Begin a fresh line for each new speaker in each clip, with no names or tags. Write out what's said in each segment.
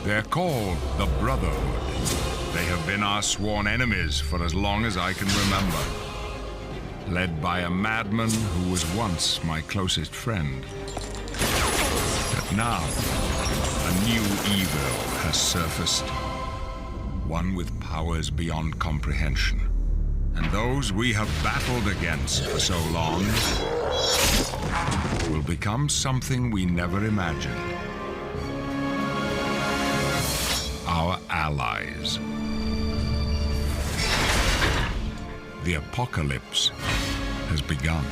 They're called the Brotherhood. They have been our sworn enemies for as long as I can remember. Led by a madman who was once my closest friend. But now, a new evil has surfaced. One with powers beyond comprehension. And those we have battled against for so long will become something we never imagined. Our allies. The apocalypse has begun.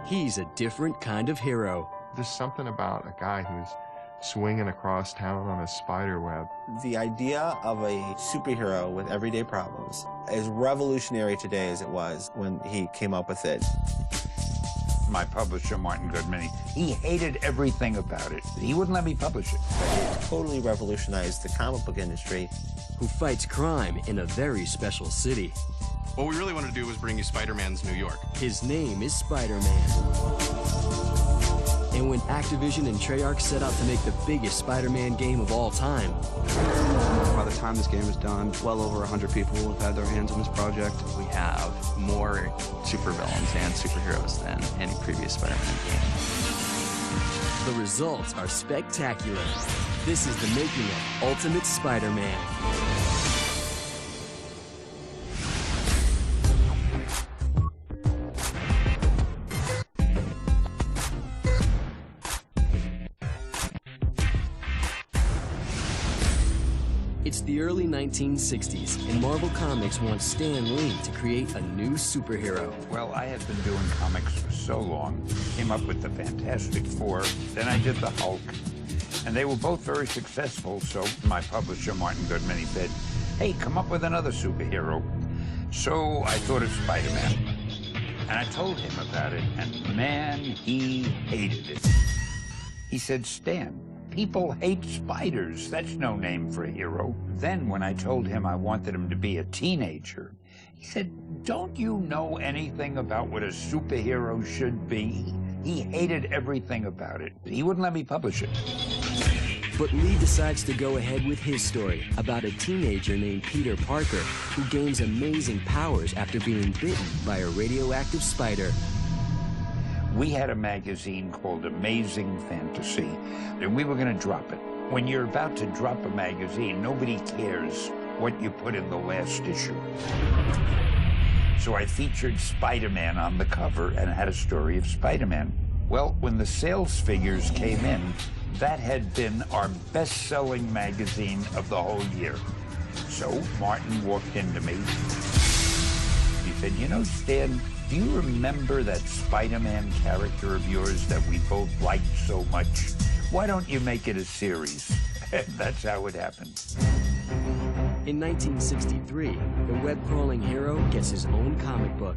He's a different kind of hero.
There's something about a guy who's swinging across town on a spider web.
The idea of a superhero with everyday problems is revolutionary today as it was when he came up with it.
My publisher, Martin Goodman, he hated everything about it. He wouldn't let me publish it.
It totally revolutionized the comic book industry.
Who fights crime in a very special city.
What we really wanted to do was bring you Spider-Man's New York.
His name is Spider-Man. And when Activision and Treyarch set out to make the biggest Spider-Man game of all time,
by the time this game is done, well over 100 people will have had their hands on this project.
We have more supervillains and superheroes than any previous Spider-Man game.
the results are spectacular. This is the making of Ultimate Spider-Man. It's the early 1960s, and Marvel Comics wants Stan Lee to create a new superhero.
Well, I had been doing comics for so long, came up with the Fantastic Four, then I did the Hulk, and they were both very successful, so my publisher, Martin Goodman, he said, hey, come up with another superhero. So I thought of Spider-Man, and I told him about it, and man, he hated it. He said, Stan, people hate spiders. That's no name for a hero. Then when I told him I wanted him to be a teenager, he said, don't you know anything about what a superhero should be? He hated everything about it. He wouldn't let me publish it.
But Lee decides to go ahead with his story about a teenager named Peter Parker who gains amazing powers after being bitten by a radioactive spider.
We had a magazine called Amazing Fantasy, and we were going to drop it. When you're about to drop a magazine, nobody cares what you put in the last issue. So I featured Spider-Man on the cover and had a story of Spider-Man. Well, when the sales figures came in, that had been our best-selling magazine of the whole year. So Martin walked into me. He said, you know, Stan, do you remember that Spider-Man character of yours that we both liked so much? Why don't you make it a series? And that's how it happened.
In 1963, the web-crawling hero gets his own comic book.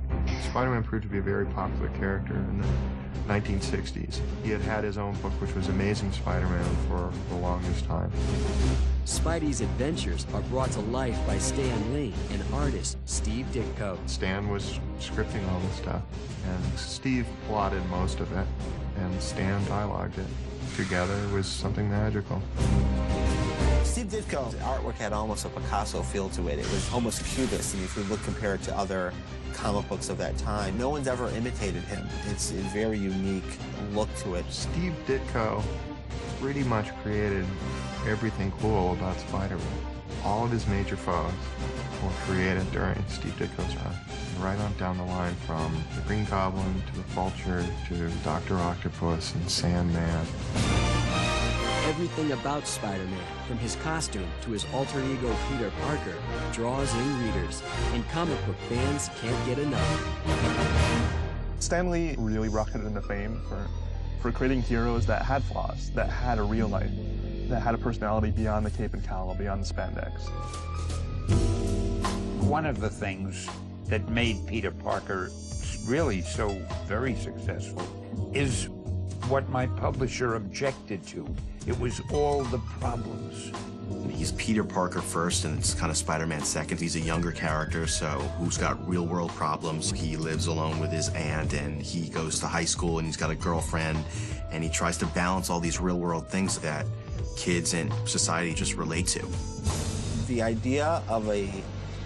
Spider-Man proved to be a very popular character in the 1960s. He had had his own book, which was Amazing Spider-Man, for the longest time.
Spidey's adventures are brought to life by Stan Lee and artist Steve Ditko.
Stan was scripting all this stuff, and Steve plotted most of it, and Stan dialogued it. Together was something magical.
Steve Ditko's artwork had almost a Picasso feel to it. It was almost cubist, and if you look compared to other comic books of that time, no one's ever imitated him. It's a very unique look to it.
Steve Ditko pretty much created everything cool about Spider-Man. All of his major foes were created during Steve Ditko's run. Right on down the line, from the Green Goblin to the Vulture to Dr. Octopus and Sandman.
Everything about Spider-Man, from his costume to his alter ego Peter Parker, draws in readers, and comic book fans can't get enough.
Stan Lee really rocketed into fame for creating heroes that had flaws, that had a real life, that had a personality beyond the cape and cowl, beyond the spandex.
One of the things that made Peter Parker really so very successful is what my publisher objected to. It was all the problems.
He's Peter Parker first, and it's kind of Spider-Man second. He's a younger character, so who's got real-world problems. He lives alone with his aunt, and he goes to high school, and he's got a girlfriend, and he tries to balance all these real-world things that kids and society just relate to.
The idea of a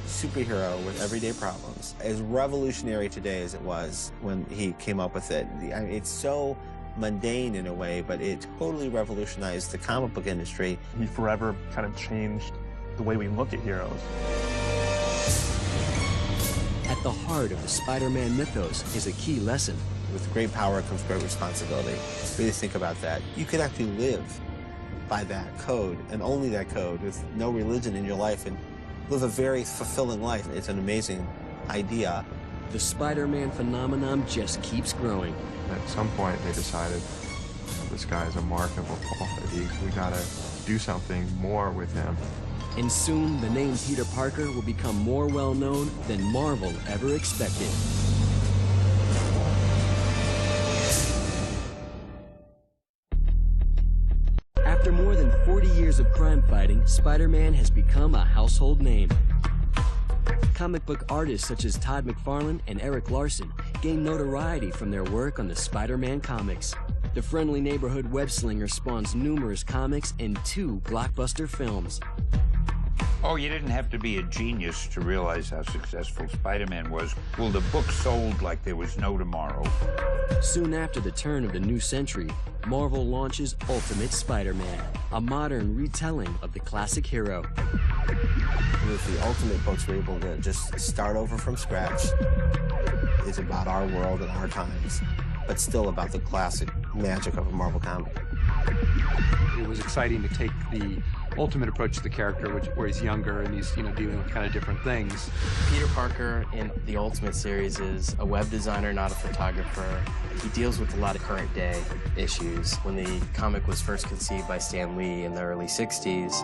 superhero with everyday problems, as revolutionary today as it was when he came up with it. It's so mundane in a way, but it totally revolutionized the comic book industry.
He forever kind of changed the way we look at heroes.
At the heart of the Spider-Man mythos is a key lesson.
With great power comes great responsibility. Really think about that. You could actually live by that code, and only that code, with no religion in your life, and live a very fulfilling life. It's an amazing idea.
The Spider-Man phenomenon just keeps growing.
At some point, they decided, this guy is a mark of a prophet. We gotta do something more with him.
And soon, the name Peter Parker will become more well-known than Marvel ever expected. After more than 40 years of crime fighting, Spider-Man has become a household name. Comic book artists such as Todd McFarlane and Eric Larson gain notoriety from their work on the Spider-Man comics. The friendly neighborhood web-slinger spawns numerous comics and 2 blockbuster films.
Oh, you didn't have to be a genius to realize how successful Spider-Man was. Well, the book sold like there was no tomorrow.
Soon after the turn of the new century, Marvel launches Ultimate Spider-Man, a modern retelling of the classic hero.
With the Ultimate books, we're able to just start over from scratch. It's about our world and our times, but still about the classic magic of a Marvel comic.
It was exciting to take the Ultimate approach to the character, where he's younger and he's dealing with kind of different things.
Peter Parker in the Ultimate series is a web designer, not a photographer. He deals with a lot of current day issues. When the comic was first conceived by Stan Lee in the early 60s,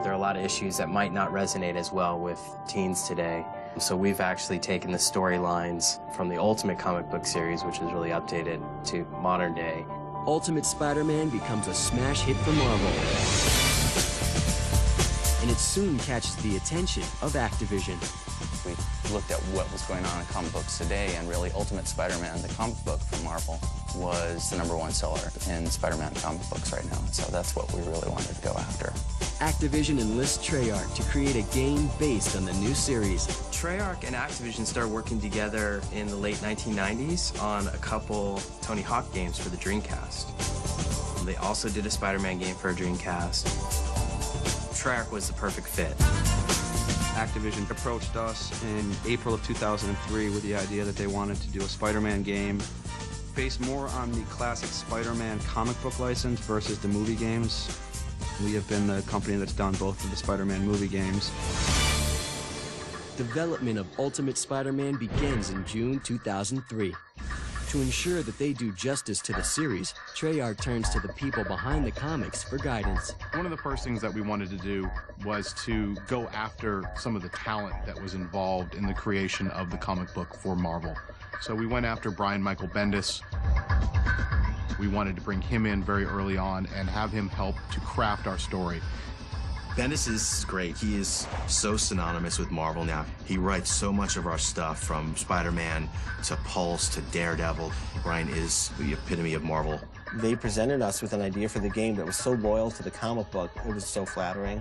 there are a lot of issues that might not resonate as well with teens today. So we've actually taken the storylines from the Ultimate comic book series, which is really updated to modern day.
Ultimate Spider-Man becomes a smash hit for Marvel. And it soon catches the attention of Activision.
We looked at what was going on in comic books today, and really Ultimate Spider-Man, the comic book from Marvel, was the #1 seller in Spider-Man comic books right now. So that's what we really wanted to go after.
Activision enlists Treyarch to create a game based on the new series.
Treyarch and Activision started working together in the late 1990s on a couple Tony Hawk games for the Dreamcast. They also did a Spider-Man game for a Dreamcast. Treyarch was the perfect fit.
Activision approached us in April of 2003 with the idea that they wanted to do a Spider-Man game based more on the classic Spider-Man comic book license versus the movie games. We have been the company that's done both of the Spider-Man movie games.
Development of Ultimate Spider-Man begins in June 2003. To ensure that they do justice to the series, Treyarch turns to the people behind the comics for guidance.
One of the first things that we wanted to do was to go after some of the talent that was involved in the creation of the comic book for Marvel. So we went after Brian Michael Bendis. We wanted to bring him in very early on and have him help to craft our story.
Bendis is great. He is so synonymous with Marvel now. He writes so much of our stuff, from Spider-Man to Pulse to Daredevil. Brian is the epitome of Marvel.
They presented us with an idea for the game that was so loyal to the comic book. It was so flattering.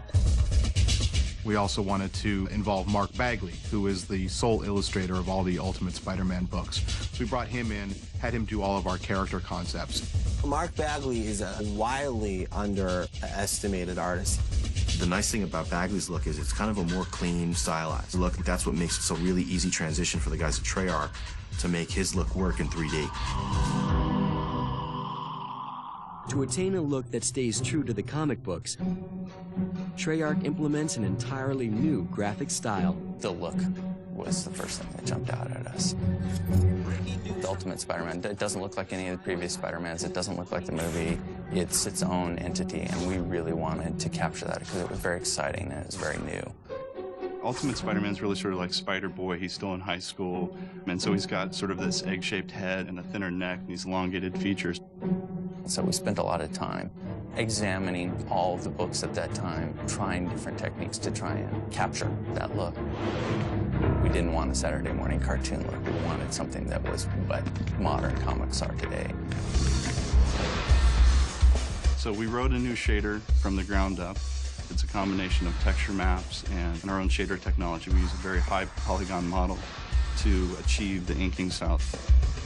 We also wanted to involve Mark Bagley, who is the sole illustrator of all the Ultimate Spider-Man books. So we brought him in, had him do all of our character concepts.
Mark Bagley is a wildly underestimated artist.
The nice thing about Bagley's look is it's kind of a more clean, stylized look. That's what makes it a really easy transition for the guys at Treyarch to make his look work in 3D.
To To attain a look that stays true to the comic books, Treyarch implements an entirely new graphic style.
The look was the first thing that jumped out at us. The Ultimate Spider-Man, it doesn't look like any of the previous Spider-Mans. It doesn't look like the movie. It's its own entity, and we really wanted to capture that because it was very exciting and it was very new.
Ultimate Spider-Man's really sort of like Spider-Boy. He's still in high school, and so he's got sort of this egg-shaped head and a thinner neck and these elongated features.
So we spent a lot of time examining all of the books at that time, trying different techniques to try and capture that look. We didn't want a Saturday morning cartoon look. We wanted something that was what modern comics are today.
So we wrote a new shader from the ground up. It's a combination of texture maps and our own shader technology. We use a very high polygon model to achieve the inking style.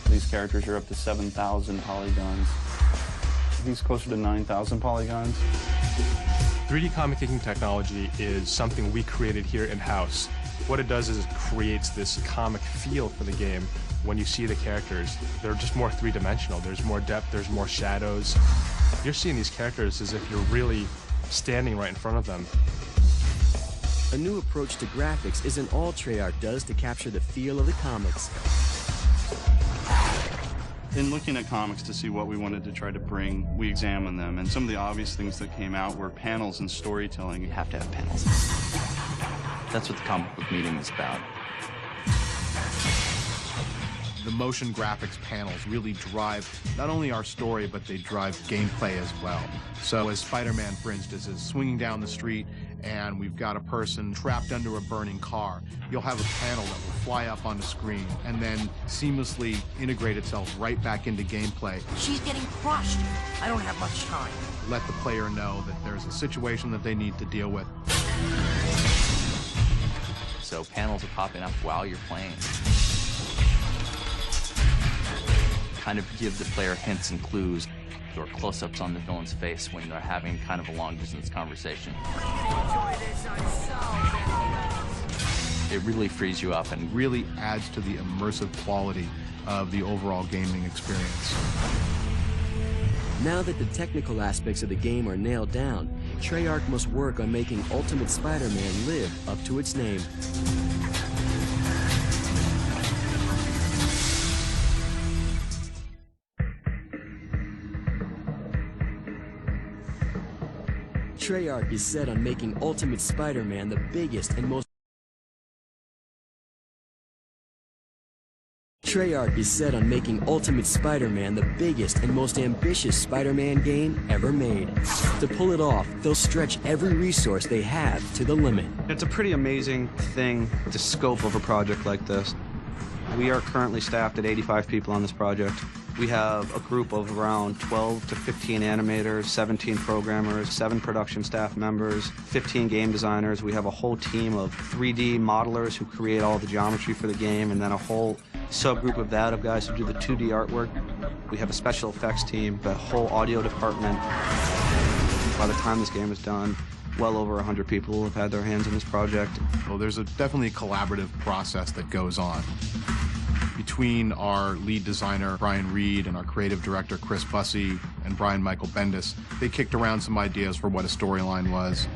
These characters are up to 7,000 polygons. He's closer to 9,000 polygons.
3D comic inking technology is something we created here in-house. What it does is it creates this comic feel for the game. When you see the characters, they're just more three-dimensional. There's more depth, there's more shadows. You're seeing these characters as if you're really standing right in front of them.
A new approach to graphics isn't all Treyarch does to capture the feel of the comics.
In looking at comics to see what we wanted to try to bring, we examined them, and some of the obvious things that came out were panels and storytelling.
You have to have panels. That's what the comic book medium is about.
The motion graphics panels really drive not only our story, but they drive gameplay as well. So as Spider-Man, for instance, is swinging down the street and we've got a person trapped under a burning car, you'll have a panel that will fly up on the screen and then seamlessly integrate itself right back into gameplay.
She's getting crushed. I don't have much time.
Let the player know that there's a situation that they need to deal with.
So panels are popping up while you're playing. Kind of give the player hints and clues or close-ups on the villain's face when they're having kind of a long-distance conversation. It really frees you up and
really adds to the immersive quality of the overall gaming experience.
Now that the technical aspects of the game are nailed down, Treyarch must work on making Ultimate Spider-Man live up to its name. Treyarch is set on making Ultimate Spider-Man the biggest and most ambitious Spider-Man game ever made. To pull it off, they'll stretch every resource they have to the limit.
It's a pretty amazing thing, the scope of a project like this. We are currently staffed at 85 people on this project. We have a group of around 12 to 15 animators, 17 programmers, 7 production staff members, 15 game designers. We have a whole team of 3D modelers who create all the geometry for the game, and then a whole subgroup of that of guys who do the 2D artwork. We have a special effects team, the whole audio department. By the time this game is done, well over 100 people have had their hands on this project.
Well, there's definitely a collaborative process that goes on between our lead designer, Brian Reed, and our creative director, Chris Bussey, and Brian Michael Bendis. They kicked around some ideas for what a storyline was.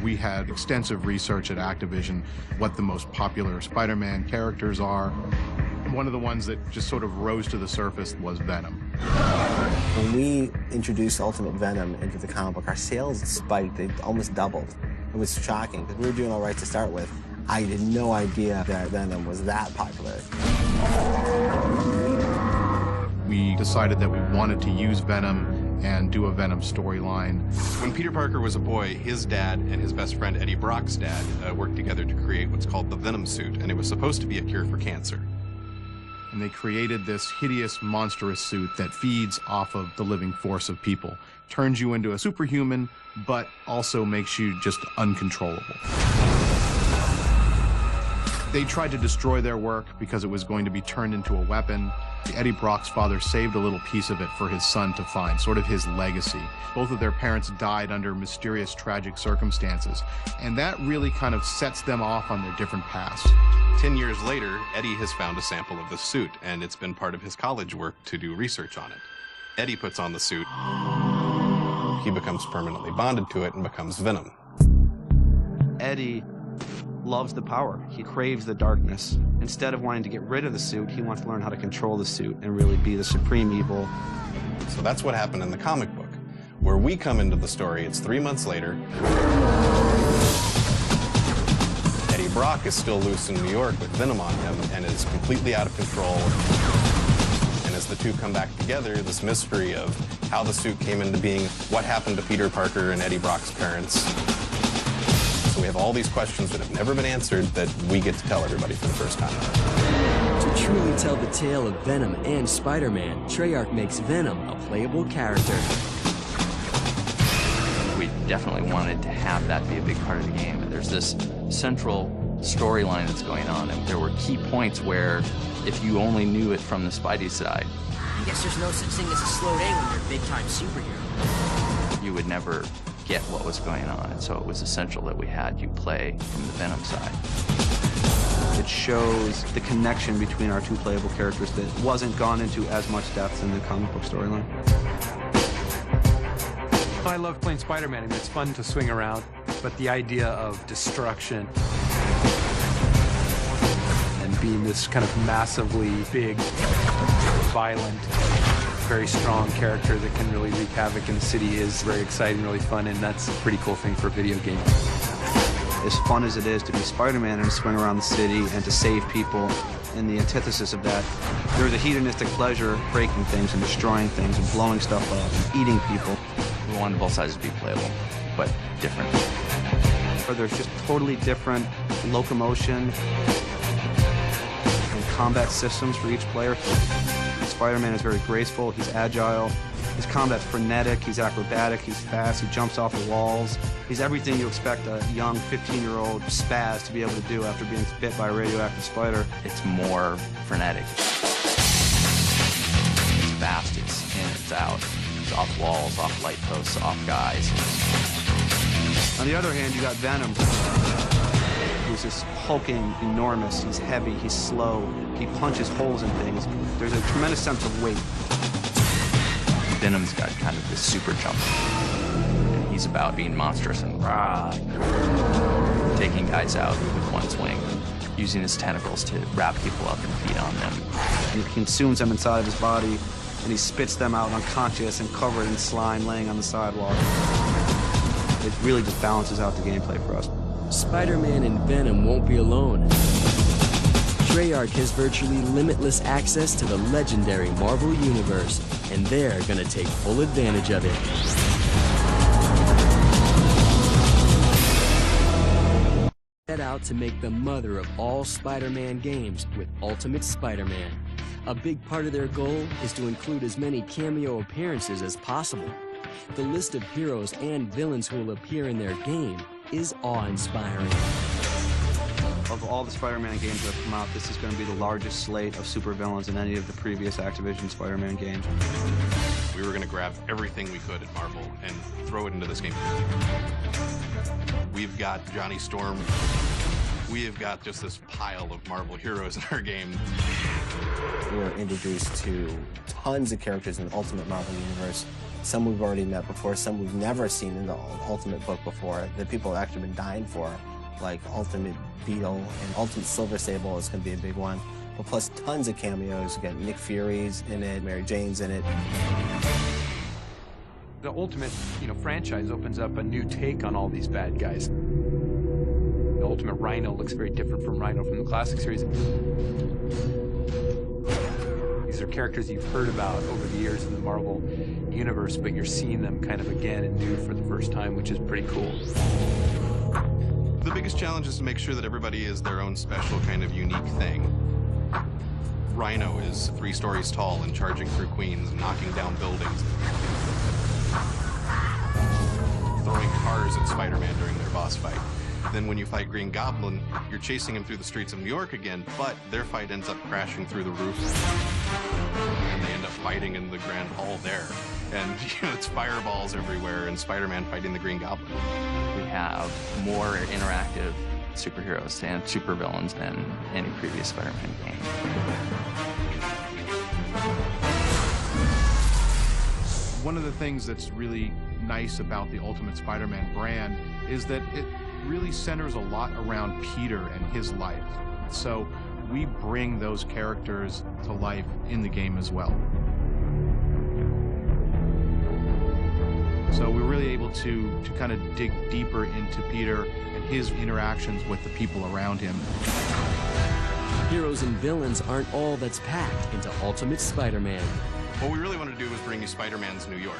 We had extensive research at Activision, what the most popular Spider-Man characters are. One of the ones that just sort of rose to the surface was Venom.
When we introduced Ultimate Venom into the comic book, our sales spiked. They almost doubled. It was shocking, because we were doing all right to start with. I had no idea that Venom was that popular.
We decided that we wanted to use Venom and do a Venom storyline.
When Peter Parker was a boy, his dad and his best friend Eddie Brock's dad worked together to create what's called the Venom suit, and it was supposed to be a cure for cancer.
And they created this hideous, monstrous suit that feeds off of the living force of people. Turns you into a superhuman, but also makes you just uncontrollable. They tried to destroy their work because it was going to be turned into a weapon. Eddie Brock's father saved a little piece of it for his son to find, sort of his legacy. Both of their parents died under mysterious, tragic circumstances, and that really kind of sets them off on their different paths.
10 years later, Eddie has found a sample of the suit, and it's been part of his college work to do research on it. Eddie puts on the suit. he becomes permanently bonded to it and becomes Venom.
Eddie loves the power. He craves the darkness. Instead of wanting to get rid of the suit, he wants to learn how to control the suit and really be the supreme evil.
So that's what happened in the comic book. Where we come into the story, it's 3 months later. Eddie Brock is still loose in New York with Venom on him and is completely out of control. And as the two come back together, this mystery of how the suit came into being, what happened to Peter Parker and Eddie Brock's parents. So we have all these questions that have never been answered that we get to tell everybody for the first time.
To truly tell the tale of Venom and Spider-Man, Treyarch makes Venom a playable character.
We definitely wanted to have that be a big part of the game. There's this central storyline that's going on, and there were key points where if you only knew it from the Spidey side,
I guess there's no such thing as a slow day when you're a big-time superhero.
you would never get what was going on. And so it was essential that we had you play from the Venom side.
It shows the connection between our two playable characters that wasn't gone into as much depth in the comic book storyline.
I love playing Spider-Man. I mean, it's fun to swing around, but the idea of destruction and being this kind of massively big, violent, very strong character that can really wreak havoc in the city is very exciting, really fun, and that's a pretty cool thing for a video game.
As fun as it is to be Spider-Man and swing around the city and to save people, and the antithesis of that, there's a hedonistic pleasure breaking things and destroying things and blowing stuff up and eating people.
We wanted both sides to be playable, but different.
Or there's just totally different locomotion and combat systems for each player. Spider-Man is very graceful, he's agile, his combat's frenetic, he's acrobatic, he's fast, he jumps off the walls. He's everything you expect a young 15-year-old spaz to be able to do after being bit by a radioactive spider.
It's more frenetic. It's fast, it's in, it's out. It's off walls, off light posts, off guys.
On the other hand, you got Venom, who's this hulking, enormous, he's heavy, he's slow, he punches holes in things. There's a tremendous sense of weight.
Venom's got kind of this super jump. And he's about being monstrous and rah, taking guys out with one swing, using his tentacles to wrap people up and feed on them.
He consumes them inside of his body, and he spits them out unconscious and covered in slime laying on the sidewalk. It really just balances out the gameplay for us.
Spider-Man and Venom won't be alone. Treyarch has virtually limitless access to the legendary Marvel Universe, and they're gonna take full advantage of it. Set out to make the mother of all Spider-Man games with Ultimate Spider-Man. A big part of their goal is to include as many cameo appearances as possible. The list of heroes and villains who will appear in their game is awe-inspiring.
Of all the Spider-Man games that have come out, this is going to be the largest slate of supervillains in any of the previous Activision Spider-Man games.
We were going to grab everything we could at Marvel and throw it into this game. We've got Johnny Storm. We have got just this pile of Marvel heroes in our game.
We were introduced to tons of characters in the Ultimate Marvel Universe. Some we've already met before, some we've never seen in the Ultimate book before, that people have actually been dying for, like Ultimate Beetle and Ultimate Silver Sable is going to be a big one. But plus tons of cameos. You got Nick Fury's in it, Mary Jane's in it.
The Ultimate, franchise opens up a new take on all these bad guys. The Ultimate Rhino looks very different from Rhino from the classic series. These are characters you've heard about over the years in the Marvel Universe, but you're seeing them kind of again and new for the first time, which is pretty cool.
The biggest challenge is to make sure that everybody is their own special kind of unique thing. Rhino is 3 stories tall and charging through Queens, knocking down buildings, throwing cars at Spider-Man during their boss fight. Then when you fight Green Goblin, you're chasing him through the streets of New York again, but their fight ends up crashing through the roof. And they end up fighting in the Grand Hall there. And it's fireballs everywhere and Spider-Man fighting the Green Goblin.
We have more interactive superheroes and supervillains than any previous Spider-Man game.
One of the things that's really nice about the Ultimate Spider-Man brand is that it really centers a lot around Peter and his life. So we bring those characters to life in the game as well. So we're really able to kind of dig deeper into Peter and his interactions with the people around him.
Heroes and villains aren't all that's packed into Ultimate Spider-Man.
What we really wanted to do was bring you Spider-Man's New York.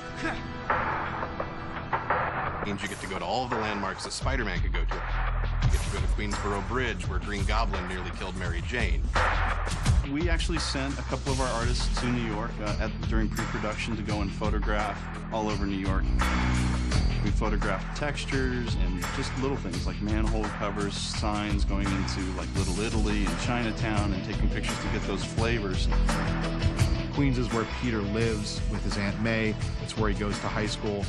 Means you get to go to all of the landmarks that Spider-Man could go to. You get to go to Queensboro Bridge, where Green Goblin nearly killed Mary Jane.
We actually sent a couple of our artists to New York during pre-production to go and photograph all over New York. We photographed textures and just little things like manhole covers, signs going into like Little Italy and Chinatown, and taking pictures to get those flavors.
Queens is where Peter lives with his Aunt May. It's where he goes to high school.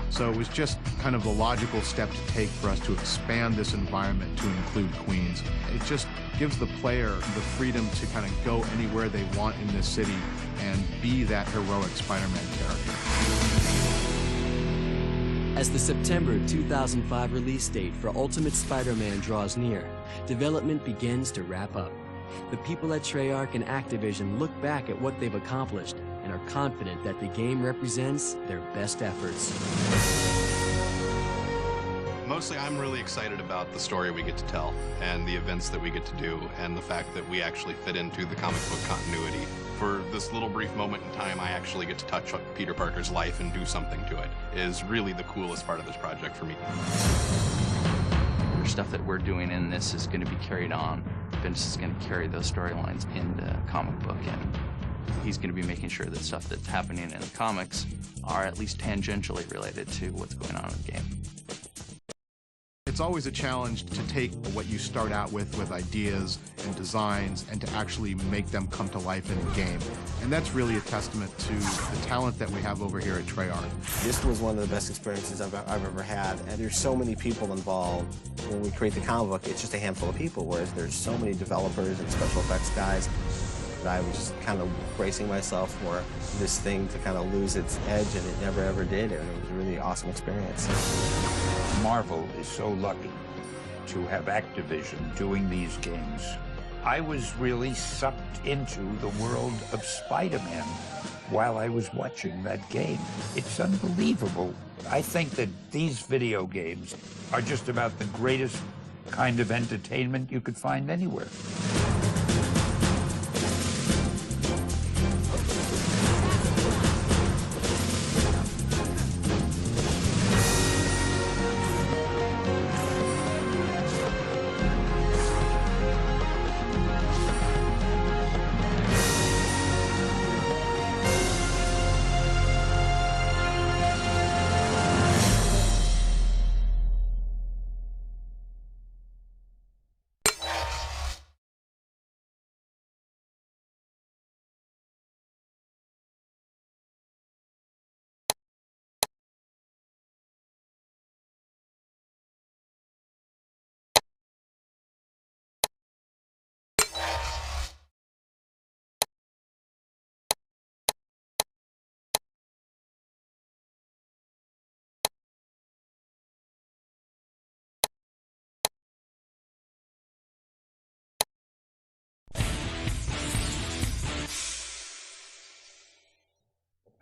So it was just kind of the logical step to take for us to expand this environment to include Queens. It just gives the player the freedom to kind of go anywhere they want in this city and be that heroic Spider-Man character.
As the September 2005 release date for Ultimate Spider-Man draws near, development begins to wrap up. The people at Treyarch and Activision look back at what they've accomplished and are confident that the game represents their best efforts.
Mostly, I'm really excited about the story we get to tell and the events that we get to do and the fact that we actually fit into the comic book continuity. For this little brief moment in time, I actually get to touch Peter Parker's life and do something to it is really the coolest part of this project for me.
Stuff that we're doing in this is going to be carried on. Vince is going to carry those storylines in the comic book, and he's going to be making sure that stuff that's happening in the comics are at least tangentially related to what's going on in the game.
It's always a challenge to take what you start out with ideas and designs and to actually make them come to life in a game. And that's really a testament to the talent that we have over here at Treyarch.
This was one of the best experiences I've ever had. And there's so many people involved. When we create the comic book, it's just a handful of people, whereas there's so many developers and special effects guys. I was just kind of bracing myself for this thing to kind of lose its edge, and it never ever did, and it was a really awesome experience.
Marvel is so lucky to have Activision doing these games. I was really sucked into the world of Spider-Man while I was watching that game. It's unbelievable. I think that these video games are just about the greatest kind of entertainment you could find anywhere.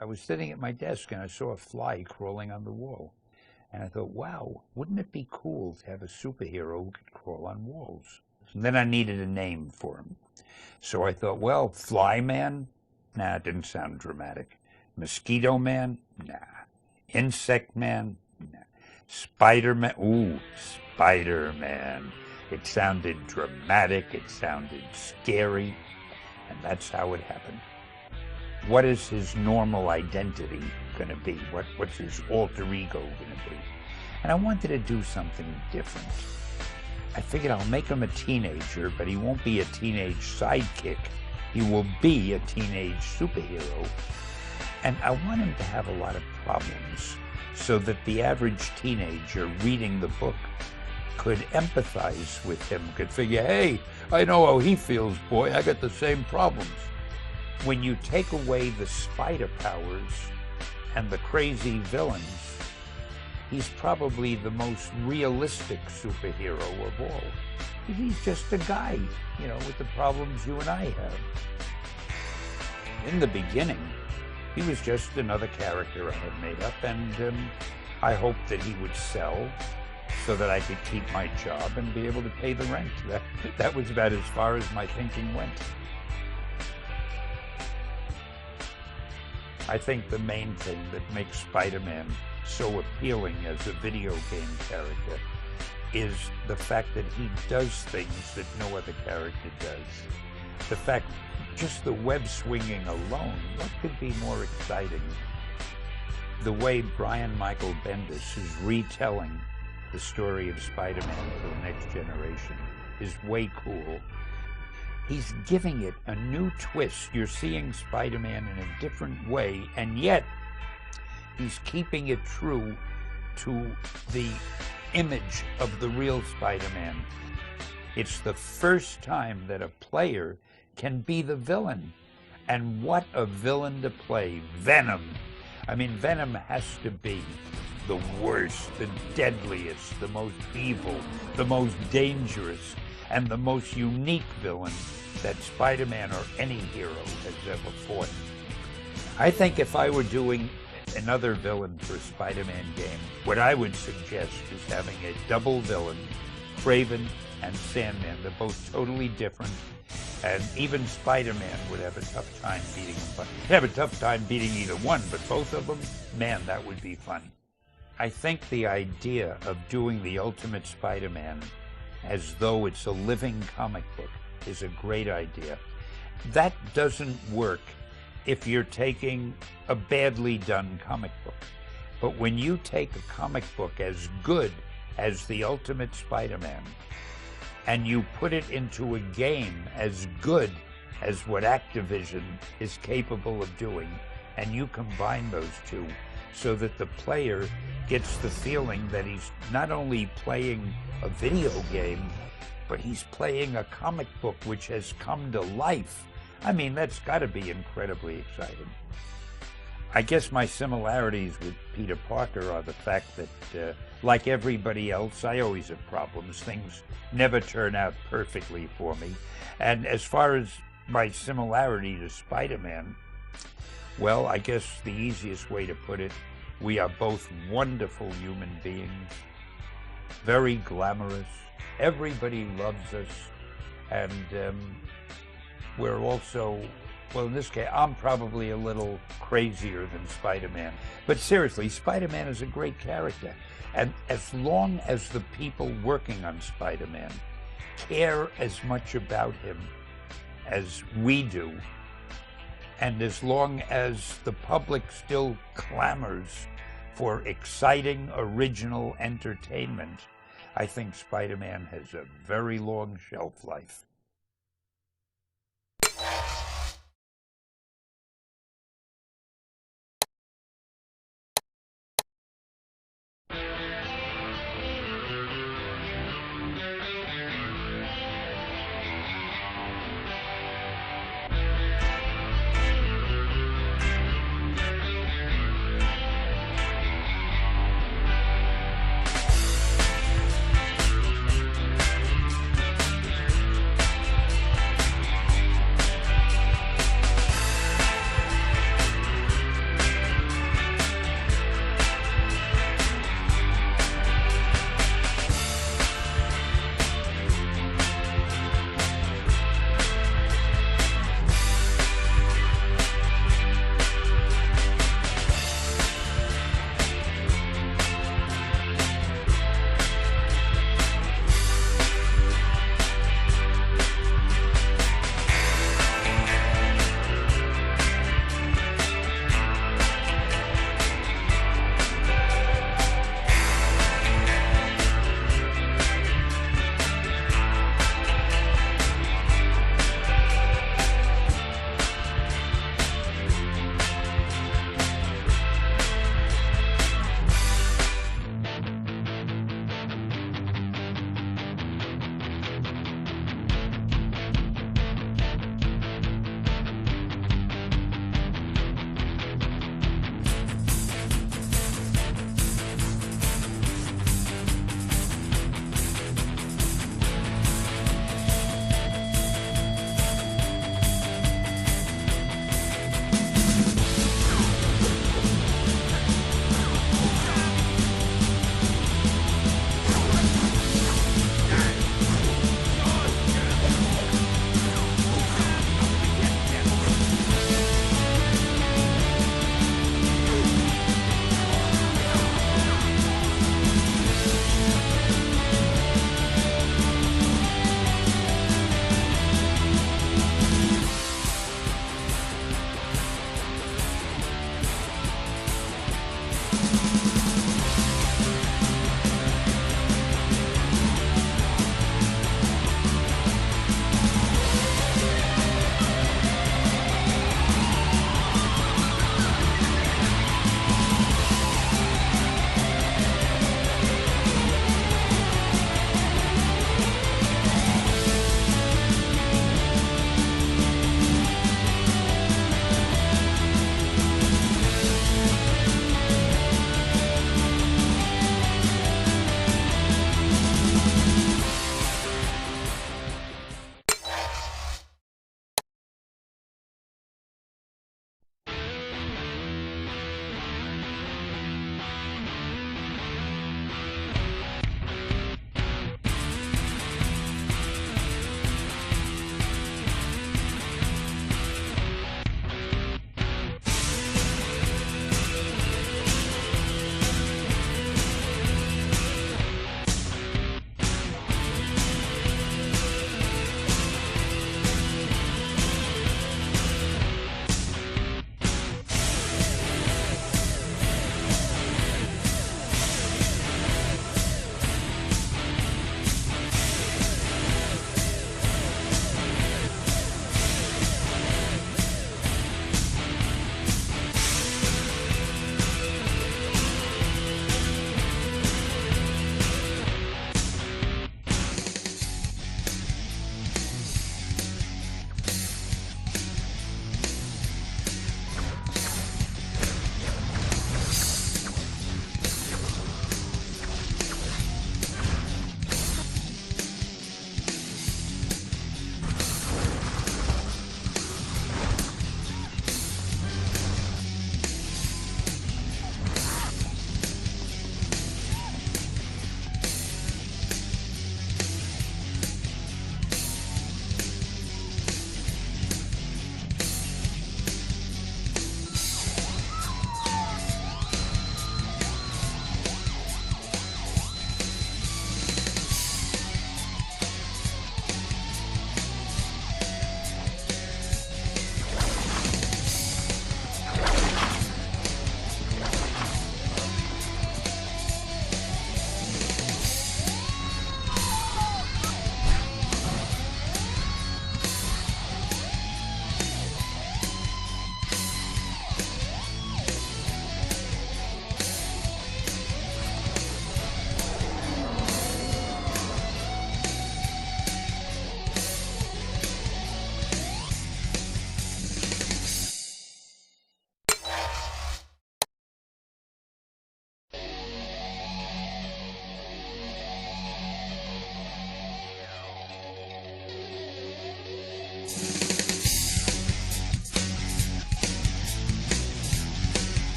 I was sitting at my desk and I saw a fly crawling on the wall. And I thought, wow, wouldn't it be cool to have a superhero who could crawl on walls? And then I needed a name for him. So I thought, well, Fly Man? Nah, it didn't sound dramatic. Mosquito Man? Nah. Insect Man? Nah. Spider-Man? Ooh, Spider-Man. It sounded dramatic, it sounded scary, and that's how it happened. What is his normal identity going to be? What's his alter ego going to be? And I wanted to do something different. I figured I'll make him a teenager, but he won't be a teenage sidekick. He will be a teenage superhero. And I want him to have a lot of problems so that the average teenager reading the book could empathize with him, could figure, hey, I know how he feels, boy. I got the same problems. When you take away the spider powers and the crazy villains, he's probably the most realistic superhero of all. He's just a guy, you know, with the problems you and I have. In the beginning, he was just another character I had made up, and I hoped that he would sell so that I could keep my job and be able to pay the rent. That was about as far as my thinking went. I think the main thing that makes Spider-Man so appealing as a video game character is the fact that he does things that no other character does. The fact, just the web swinging alone, what could be more exciting? The way Brian Michael Bendis is retelling the story of Spider-Man for the next generation is way cool. He's giving it a new twist. You're seeing Spider-Man in a different way, and yet he's keeping it true to the image of the real Spider-Man. It's the first time that a player can be the villain. And what a villain to play. Venom. I mean, Venom has to be the worst, the deadliest, the most evil, the most dangerous, and the most unique villain that Spider-Man or any hero has ever fought. I think if I were doing another villain for a Spider-Man game, what I would suggest is having a double villain, Kraven and Sandman. They're both totally different, and even Spider-Man would have a tough time beating them. But he'd have a tough time beating either one, but both of them, man, that would be fun. I think the idea of doing the Ultimate Spider-Man as though it's a living comic book is a great idea. That doesn't work if you're taking a badly done comic book. But when you take a comic book as good as the Ultimate Spider-Man and you put it into a game as good as what Activision is capable of doing, and you combine those two so that the player gets the feeling that he's not only playing a video game, but he's playing a comic book which has come to life. I mean, that's got to be incredibly exciting. I guess my similarities with Peter Parker are the fact that, like everybody else, I always have problems. Things never turn out perfectly for me. And as far as my similarity to Spider-Man, well, I guess the easiest way to put it, we are both wonderful human beings, very glamorous. Everybody loves us, and we're also, well, in this case, I'm probably a little crazier than Spider-Man. But seriously, Spider-Man is a great character. And as long as the people working on Spider-Man care as much about him as we do, and as long as the public still clamors for exciting, original entertainment, I think Spider-Man has a very long shelf life.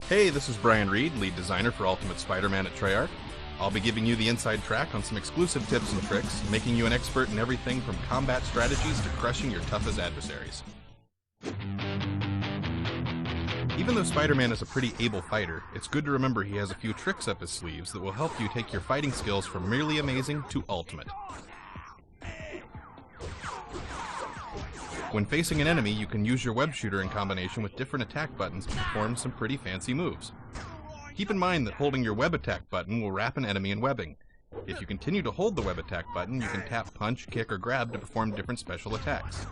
Hey, this is Brian Reed, lead designer for Ultimate Spider-Man at Treyarch. I'll be giving you the inside track on some exclusive tips and tricks, making you an expert in everything from combat strategies to crushing your toughest adversaries. Even though Spider-Man is a pretty able fighter, it's good to remember he has a few tricks up his sleeves that will help you take your fighting skills from merely amazing to ultimate. When facing an enemy, you can use your web shooter in combination with different attack buttons to perform some pretty fancy moves. Keep in mind that holding your web attack button will wrap an enemy in webbing. If you continue to hold the web attack button, you can tap, punch, kick, or grab to perform different special attacks.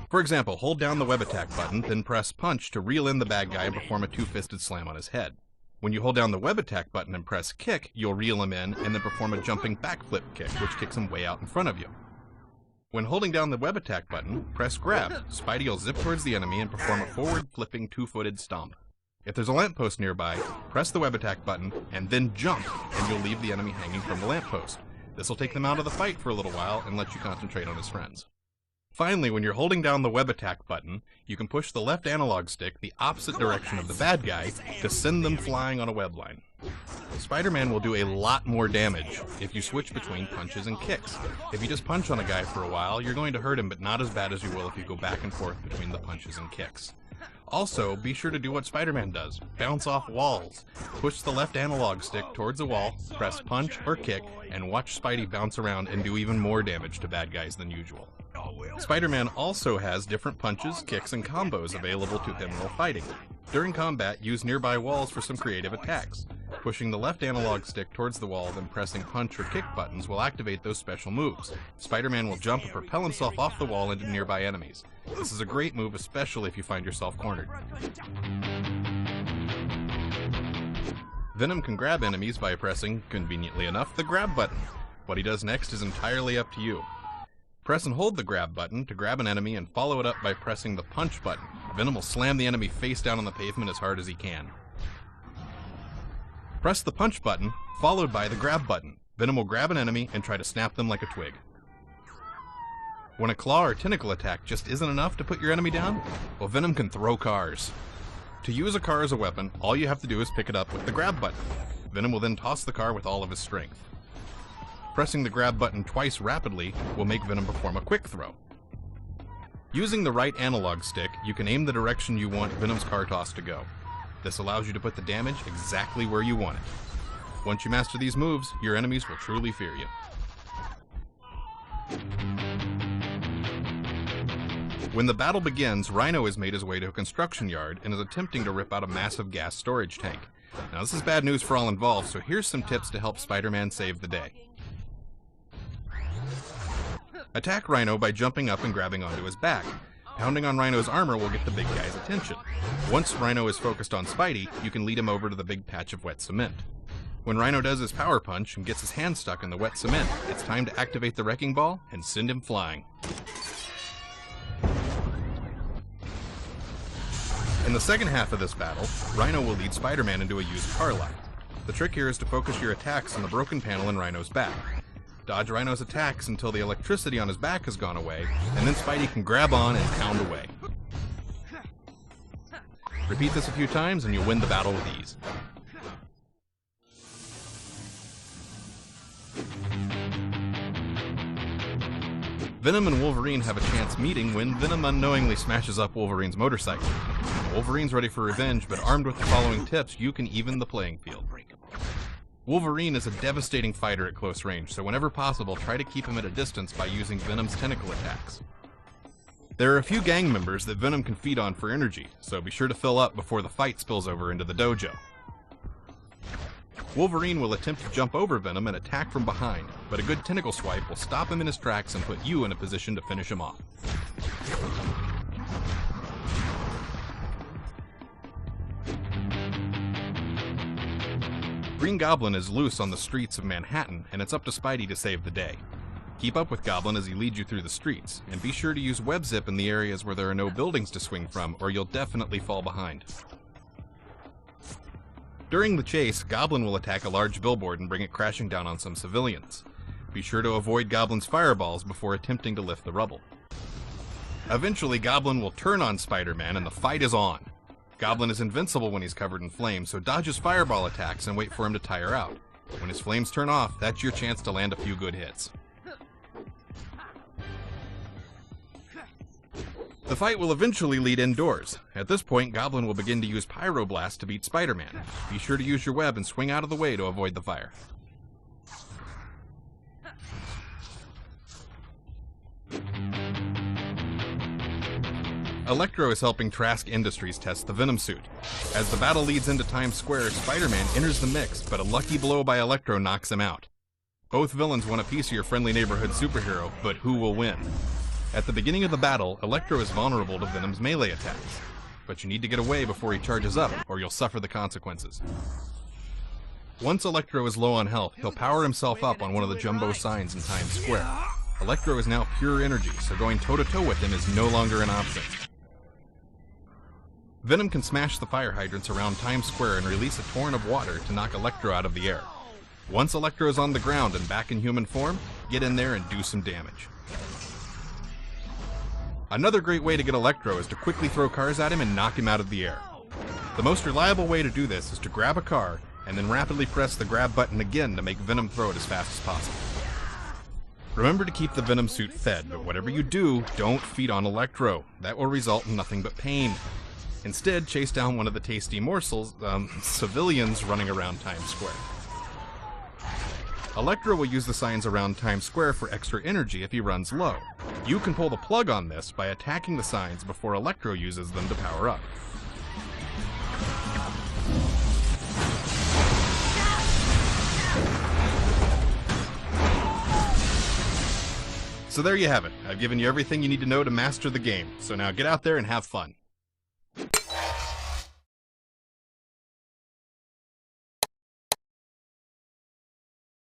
For example, hold down the web attack button, then press punch to reel in the bad guy and perform a two-fisted slam on his head. When you hold down the web attack button and press kick, you'll reel him in and then perform a jumping backflip kick, which kicks him way out in front of you. When holding down the web attack button, press grab. Spidey will zip towards the enemy and perform a forward flipping two-footed stomp. If there's a lamppost nearby, press the web attack button and then jump, and you'll leave the enemy hanging from the lamppost. This will take them out of the fight for a little while and let you concentrate on his friends. Finally, when you're holding down the web attack button, you can push the left analog stick the opposite direction of the bad guy to send them flying on a web line. Spider-Man will do a lot more damage if you switch between punches and kicks. If you just punch on a guy for a while, you're going to hurt him, but not as bad as you will if you go back and forth between the punches and kicks. Also, be sure to do what Spider-Man does. Bounce off walls. Push the left analog stick towards a wall, press punch or kick, and watch Spidey bounce around and do even more damage to bad guys than usual. Spider-Man also has different punches, kicks, and combos available to him while fighting. During combat, use nearby walls for some creative attacks. Pushing the left analog stick towards the wall, then pressing punch or kick buttons will activate those special moves. Spider-Man will jump and propel himself off the wall into nearby enemies. This is a great move, especially if you find yourself cornered. Venom can grab enemies by pressing, conveniently enough, the grab button. What he does next is entirely up to you. Press and hold the grab button to grab an enemy and follow it up by pressing the punch button. Venom will slam the enemy face down on the pavement as hard as he can. Press the punch button, followed by the grab button. Venom will grab an enemy and try to snap them like a twig. When a claw or tentacle attack just isn't enough to put your enemy down, well, Venom can throw cars. To use a car as a weapon, all you have to do is pick it up with the grab button. Venom will then toss the car with all of his strength. Pressing the grab button twice rapidly will make Venom perform a quick throw. Using the right analog stick, you can aim the direction you want Venom's car toss to go. This allows you to put the damage exactly where you want it. Once you master these moves, your enemies will truly fear you. When the battle begins, Rhino has made his way to a construction yard and is attempting to rip out a massive gas storage tank. Now this is bad news for all involved, so here's some tips to help Spider-Man save the day. Attack Rhino by jumping up and grabbing onto his back. Pounding on Rhino's armor will get the big guy's attention. Once Rhino is focused on Spidey, you can lead him over to the big patch of wet cement. When Rhino does his power punch and gets his hand stuck in the wet cement, it's time to activate the wrecking ball and send him flying. In the second half of this battle, Rhino will lead Spider-Man into a used car lot. The trick here is to focus your attacks on the broken panel in Rhino's back. Dodge Rhino's attacks until the electricity on his back has gone away, and then Spidey can grab on and pound away. Repeat this a few times and you'll win the battle with ease. Venom and Wolverine have a chance meeting when Venom unknowingly smashes up Wolverine's motorcycle. Wolverine's ready for revenge, but armed with the following tips, you can even the playing field. Wolverine is a devastating fighter at close range, so whenever possible, try to keep him at a distance by using Venom's tentacle attacks. There are a few gang members that Venom can feed on for energy, so be sure to fill up before the fight spills over into the dojo. Wolverine will attempt to jump over Venom and attack from behind, but a good tentacle swipe will stop him in his tracks and put you in a position to finish him off. Green Goblin is loose on the streets of Manhattan, and it's up to Spidey to save the day. Keep up with Goblin as he leads you through the streets, and be sure to use web zip in the areas where there are no buildings to swing from, or you'll definitely fall behind. During the chase, Goblin will attack a large billboard and bring it crashing down on some civilians. Be sure to avoid Goblin's fireballs before attempting to lift the rubble.
Eventually, Goblin will turn on Spider-Man and the fight is on. Goblin is invincible when he's covered in flames, so dodge his fireball attacks and wait for him to tire out. When his flames turn off, that's your chance to land a few good hits. The fight will eventually lead indoors. At this point, Goblin will begin to use Pyroblast to beat Spider-Man. Be sure to use your web and swing out of the way to avoid the fire. Electro is helping Trask Industries test the Venom suit. As the battle leads into Times Square, Spider-Man enters the mix, but a lucky blow by Electro knocks him out. Both villains want a piece of your friendly neighborhood superhero, but who will win? At the beginning of the battle, Electro is vulnerable to Venom's melee attacks, but you need to get away before he charges up, or you'll suffer the consequences. Once Electro is low on health, he'll power himself up on one of the jumbo signs in Times Square. Electro is now pure energy, so going toe-to-toe with him is no longer an option. Venom can smash the fire hydrants around Times Square and release a torrent of water to knock Electro out of the air. Once Electro is on the ground and back in human form, get in there and do some damage. Another great way to get Electro is to quickly throw cars at him and knock him out of the air. The most reliable way to do this is to grab a car and then rapidly press the grab button again to make Venom throw it as fast as possible. Remember to keep the Venom suit fed, but whatever you do, don't feed on Electro. That will result in nothing but pain. Instead, chase down one of the tasty morsels, civilians running around Times Square. Electro will use the signs around Times Square for extra energy if he runs low. You can pull the plug on this by attacking the signs before Electro uses them to power up. So there you have it. I've given you everything you need to know to master the game, so now get out there and have fun.